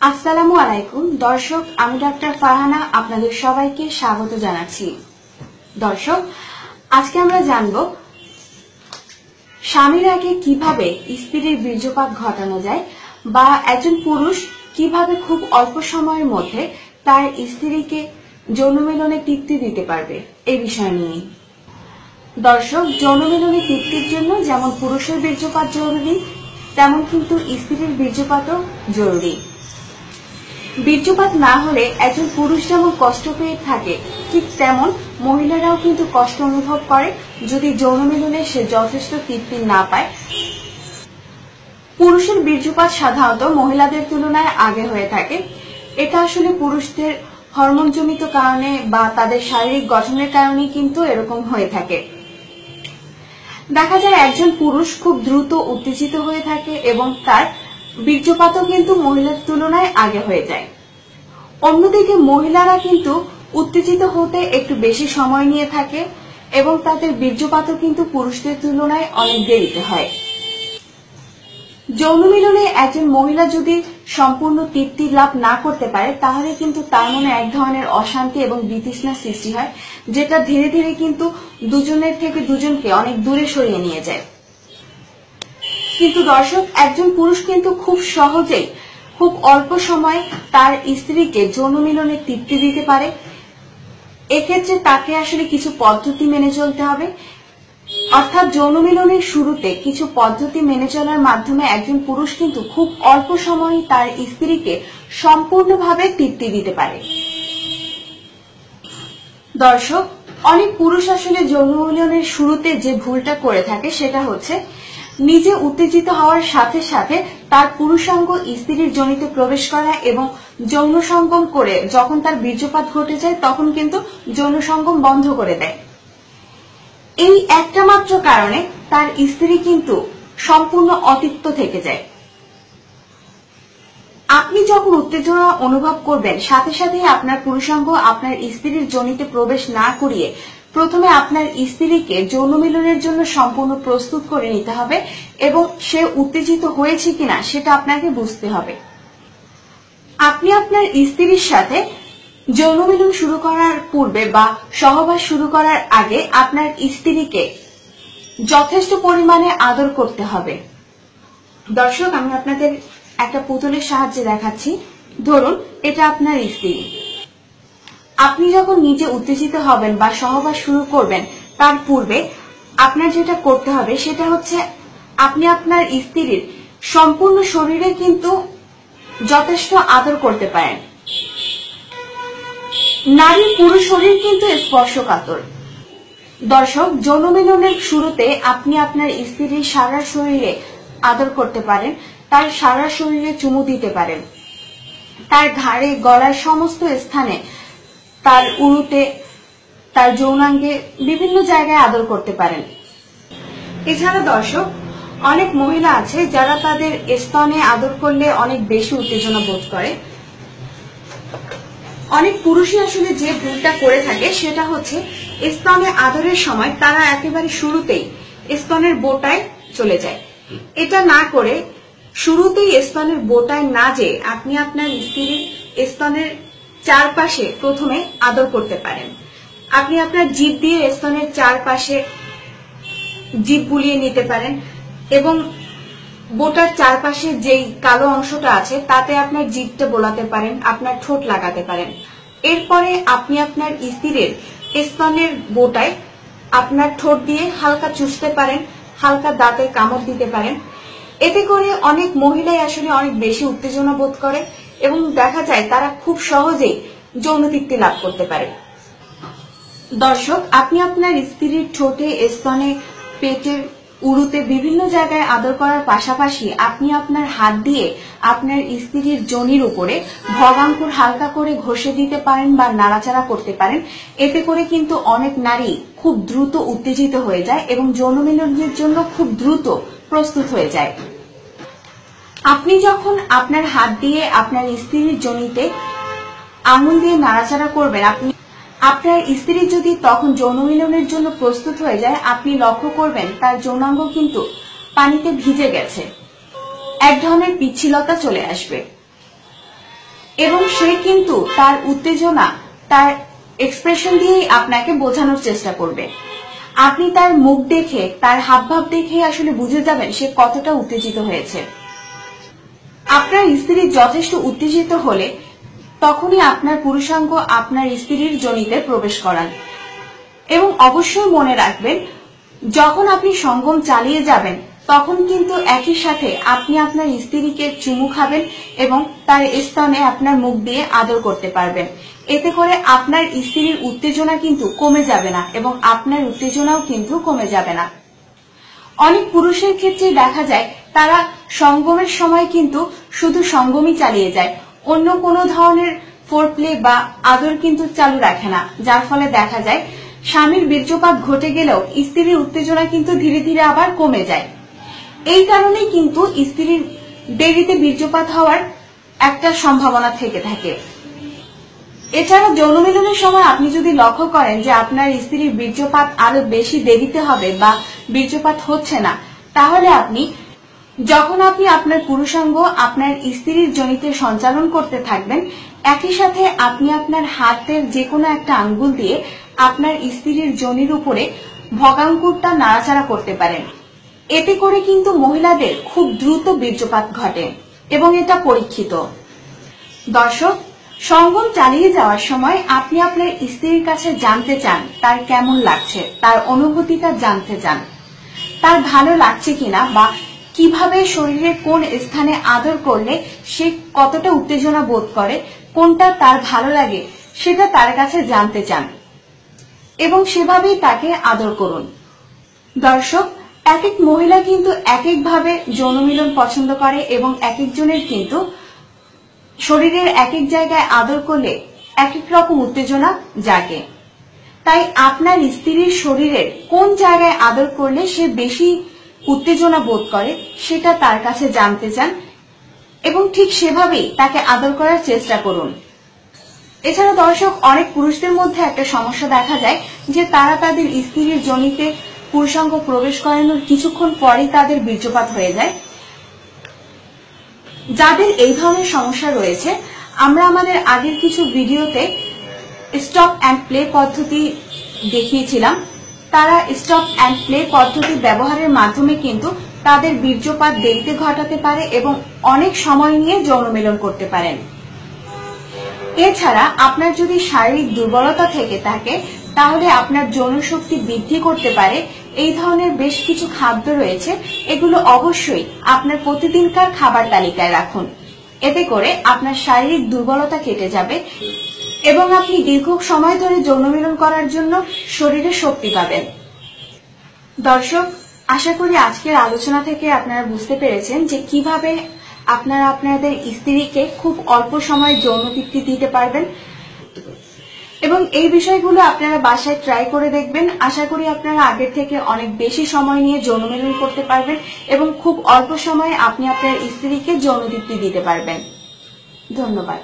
আসসালামু আলাইকুম দর্শক, আমি ডাক্তার ফারহানা আপনাদের সবাইকে স্বাগত জানাচ্ছি। দর্শক, আজকে আমরা জানব স্বামীর আগে কিভাবে স্ত্রীর বীর্যপাত ঘটানো যায় বা একজন পুরুষ কিভাবে খুব অল্প সময়ের মধ্যে তার স্ত্রীকে যৌনমিলনে তৃপ্তি দিতে পারবে এই বিষয় নিয়ে। দর্শক, যৌনমিলনে তৃপ্তির জন্য যেমন পুরুষের বীর্যপাত জরুরি, তেমন কিন্তু স্ত্রীর বীর্যপাতও জরুরি। বীর্যপাত না হলে একজন পুরুষ যেমন কষ্ট পেয়ে থাকে, ঠিক তেমন মহিলারাও কিন্তু কষ্ট অনুভব করে যদি যৌনমিলনে সে যথেষ্ট তৃপ্তি না পায়। পুরুষের বীর্যপাত সাধারণত মহিলাদের তুলনায় আগে হয়ে থাকে। এটা আসলে পুরুষদের হরমোনজনিত কারণে বা তাদের শারীরিক গঠনের কারণে কিন্তু এরকম হয়ে থাকে। দেখা যায় একজন পুরুষ খুব দ্রুত উত্তেজিত হয়ে থাকে এবং তার বীর্যপাতও কিন্তু মহিলার তুলনায় আগে হয়ে যায়। অন্যদিকে মহিলারা কিন্তু উত্তেজিত হতে একটু বেশি সময় নিয়ে থাকে এবং তাদের বীর্যপাতও কিন্তু পুরুষদের তুলনায় অনেক দেরিতে হয়। যৌনমিলনে একজন মহিলা যদি সম্পূর্ণ তৃপ্তি লাভ না করতে পারে, তাহলে কিন্তু তার মনে এক ধরনের অশান্তি এবং বিতৃষ্ণা সৃষ্টি হয়, যেটা ধীরে ধীরে কিন্তু দুজনের থেকে দুজনকে অনেক দূরে সরিয়ে নিয়ে যায়। কিন্তু দর্শক, একজন পুরুষ কিন্তু খুব সহজেই খুব অল্প সময় তার স্ত্রীকে যৌনমিলনে তৃপ্তি দিতে পারে। এক্ষেত্রে তাকে আসলে কিছু পদ্ধতি মেনে চলতে হবে, অর্থাৎ যৌনমিলনের শুরুতে কিছু পদ্ধতি মেনে চলার মাধ্যমে একজন পুরুষ কিন্তু খুব অল্প সময়ে তার স্ত্রীকে সম্পূর্ণভাবে তৃপ্তি দিতে পারে। দর্শক, অনেক পুরুষ আসলে যৌনমিলনের শুরুতে যে ভুলটা করে থাকে সেটা হচ্ছে নিজে উত্তেজিত হওয়ার সাথে সাথে তার পুরুষাঙ্গ স্ত্রীর যোনিতে প্রবেশ করা এবং যৌন সঙ্গম করে যখন তার বীর্যপাত ঘটে যায় তখন কিন্তু যৌন সঙ্গম বন্ধ করে দেয়। এই একটা মাত্র কারণে তার স্ত্রী কিন্তু সম্পূর্ণ অতৃপ্ত থেকে যায়। আপনি যখন উত্তেজনা অনুভব করবেন, সাথে সাথে আপনার পুরুষাঙ্গ আপনার স্ত্রীর যোনিতে প্রবেশ না করিয়ে প্রথমে আপনার স্ত্রীকে যৌনমিলনের জন্য সম্পূর্ণ প্রস্তুত করে নিতে হবে এবং সে উত্তেজিত হয়েছে কিনা সেটা আপনাকে বুঝতে হবে। আপনি আপনার স্ত্রীর সাথে যৌনমিলন শুরু করার পূর্বে বা সহবাস শুরু করার আগে আপনার স্ত্রীকে যথেষ্ট পরিমাণে আদর করতে হবে। দর্শক, আমি আপনাদের একটা পুতুলের সাহায্যে দেখাচ্ছি। ধরুন, এটা আপনার স্ত্রী। আপনি যখন নিজে উত্তেজিত হবেন বা সহবাস শুরু করবেন, তার পূর্বে আপনার যেটা করতে হবে সেটা হচ্ছে আপনি আপনার স্ত্রীর সম্পূর্ণ শরীরে কিন্তু যথেষ্ট আদর করতে পারেন। নারী পুরো শরীর কিন্তু স্পর্শকাতর। দর্শক, যৌনমিলনের শুরুতে আপনি আপনার স্ত্রীর সারা শরীরে আদর করতে পারেন, তার সারা শরীরে চুমু দিতে পারেন, তার ঘাড়ে গলায় সমস্ত স্থানে, তার উরুতে, তার যৌনাঙ্গে বিভিন্ন জায়গায় আদর করতে পারেন। এছাড়া দর্শক, অনেক মহিলা আছে যারা তাদের স্তনে আদর করলে অনেক বেশি উত্তেজনা বোধ করে। অনেক পুরুষই আসলে যে ভুলটা করে থাকে সেটা হচ্ছে স্তনে আদরের সময় তারা একেবারে শুরুতেই স্তনের বোটায় চলে যায়। এটা না করে শুরুতেই স্তনের বোটায় না যেয়ে আপনি আপনার স্ত্রীর স্তনের চারপাশে প্রথমে আদর করতে পারেন। আপনি আপনার জিভ দিয়ে স্তনের চারপাশে জিভ বুলিয়ে নিতে পারেন এবং বোটার চারপাশে যেই কালো অংশটা আছে তাতে আপনার জিভটা বোলাতে পারেন, আপনার ঠোঁট লাগাতে পারেন। এরপরে আপনি আপনার স্ত্রীর স্তনের বোটায় আপনার ঠোঁট দিয়ে হালকা চুষতে পারেন, হালকা দাঁতে কামড় দিতে পারেন। এতে করে অনেক মহিলাই আসলে অনেক বেশি উত্তেজনা বোধ করে এবং দেখা যায় তারা খুব সহজেই যৌন তৃপ্তি লাভ করতে পারে। দর্শক, আপনি আপনার স্ত্রীর ঠোঁটে, স্তনে, পেটে, উরুতে বিভিন্ন জায়গায় আদর করার পাশাপাশি আপনি আপনার হাত দিয়ে আপনার স্ত্রীর যোনির উপরে ভগাঙ্কুর হালকা করে ঘষে দিতে পারেন বা নাড়াচাড়া করতে পারেন। এতে করে কিন্তু অনেক নারী খুব দ্রুত উত্তেজিত হয়ে যায় এবং যৌনমিলনের জন্য খুব দ্রুত প্রস্তুত হয়ে যায়। আপনি যখন আপনার হাত দিয়ে আপনার স্ত্রীর যোনিতে আঙুল দিয়ে নাড়াচাড়া করবেন, আপনার স্ত্রী যদি তখন যৌনমিলনের জন্য প্রস্তুত হয়ে যায়, আপনি লক্ষ্য করবেন তার যৌনাঙ্গ কিন্তু পানিতে ভিজে গেছে, এক ধরনের পিচ্ছিলতা চলে আসবে। এবং সে কিন্তু তার উত্তেজনা তার এক্সপ্রেশন দিয়েই আপনাকে বোঝানোর চেষ্টা করবে। আপনি তার মুখ দেখে, তার হাবভাব দেখে আসলে বুঝে যাবেন সে কতটা উত্তেজিত হয়েছে। আপনার স্ত্রী যথেষ্ট উত্তেজিত হলে তখনই আপনার পুরুষাঙ্গ আপনার স্ত্রীর যোনিতে প্রবেশ করান। এবং অবশ্যই মনে রাখবেন, যখন আপনি সঙ্গম চালিয়ে যাবেন তখন কিন্তু একই সাথে আপনি আপনার স্ত্রীকে চুমু খাবেন এবং তার স্তনে আপনার মুখ দিয়ে আদর করতে পারবেন। এতে করে আপনার স্ত্রীর উত্তেজনা কিন্তু কমে যাবে না এবং আপনার উত্তেজনাও কিন্তু কমে যাবে না। অনেক পুরুষের ক্ষেত্রে দেখা যায় তারা সঙ্গমের সময় কিন্তু শুধু সঙ্গমই চালিয়ে যায়, অন্য কোনো ধরনের ফোরপ্লে বা আদর কিন্তু চালু রাখে না, যার ফলে দেখা যায় স্বামীর বীর্যপাত ঘটে গেলেও স্ত্রীর উত্তেজনা কিন্তু ধীরে ধীরে আবার কমে যায়। এই কারণেই কিন্তু স্ত্রীর দেরিতে বীর্যপাত হওয়ার একটা সম্ভাবনা থেকে থাকে। এছাড়া যৌন মিলনের সময় আপনি যদি লক্ষ্য করেন যে আপনার স্ত্রীর বীর্যপাত আরো বেশি দেরিতে হবে বা বীর্যপাত হচ্ছে না, তাহলে যখন আপনি আপনার পুরুষাঙ্গ আপনার স্ত্রীর যোনিতে সঞ্চালন করতে থাকবেন, একই সাথে আপনি আপনার হাতের যে কোনো একটা আঙ্গুল দিয়ে আপনার স্ত্রীর যোনির উপরে ভগাঙ্কুরটা নাড়াচাড়া করতে পারেন। এতে করে কিন্তু মহিলাদের খুব দ্রুত বীর্যপাত ঘটে এবং এটা পরীক্ষিত। দর্শক, সঙ্গম চালিয়ে যাওয়ার সময় আপনি আপনার স্ত্রীর কাছে জানতে চান তার কেমন লাগছে, তার অনুভূতিটা জানতে চান, তার ভালো লাগছে কিনা বা কিভাবে শরীরের কোন স্থানে আদর করলে সে কতটা উত্তেজনা বোধ করে, কোনটা তার ভালো লাগে সেটা তার কাছে জানতে চান এবং সেভাবেই তাকে আদর করুন। দর্শক, এক এক মহিলা কিন্তু এক একভাবে যৌন মিলন পছন্দ করে এবং এক একজনের কিন্তু শরীরের এক এক জায়গায় আদর করলে এক এক রকম উত্তেজনা জাগে। তাই আপনার স্ত্রীর শরীরের কোন জায়গায় আদর করলে সে বেশি উত্তেজনা বোধ করে সেটা তার কাছে জানতে চান এবং ঠিক সেভাবেই তাকে আদর করার চেষ্টা করুন। এছাড়া দর্শক, অনেক পুরুষদের মধ্যে একটা সমস্যা দেখা যায় যে তারা তাদের স্ত্রীর যোনিতে পুরুষাঙ্গ প্রবেশ করানোর কিছুক্ষণ পরেই তাদের বীর্যপাত হয়ে যায়। যাদের এই ধরনের সমস্যা রয়েছে, আমরা আমাদের আগের কিছু ভিডিওতে স্টপ অ্যান্ড প্লে পদ্ধতি দেখিয়েছিলাম। তারা স্টপ অ্যান্ড প্লে পদ্ধতি ব্যবহারের মাধ্যমে কিন্তু তাদের বীর্যপাত দেরিতে ঘটাতে পারে এবং অনেক সময় নিয়ে যৌন মিলন করতে পারেন। এছাড়া আপনার যদি শারীরিক দুর্বলতা থেকে থাকে তাহলে আপনার যৌন শক্তি বৃদ্ধি করতে পারে এই ধরনের বেশ কিছু খাদ্য রয়েছে, এগুলো অবশ্যই আপনার প্রতিদিনকার খাবার তালিকায় রাখুন। এতে করে আপনার শারীরিক দুর্বলতা কেটে যাবে এবং আপনি দীর্ঘ সময় ধরে যৌন মিলন করার জন্য শরীরে শক্তি পাবেন। দর্শক, আশা করি আজকের আলোচনা থেকে আপনারা বুঝতে পেরেছেন যে কিভাবে আপনারা আপনাদের স্ত্রীকে খুব অল্প সময়ে যৌন তৃপ্তি দিতে পারবেন এবং এই বিষয়গুলো আপনারা বাসায় ট্রাই করে দেখবেন। আশা করি আপনারা আগের থেকে অনেক বেশি সময় নিয়ে যৌন মিলন করতে পারবেন এবং খুব অল্প সময়ে আপনি আপনার স্ত্রীকে যৌন তৃপ্তি দিতে পারবেন। ধন্যবাদ।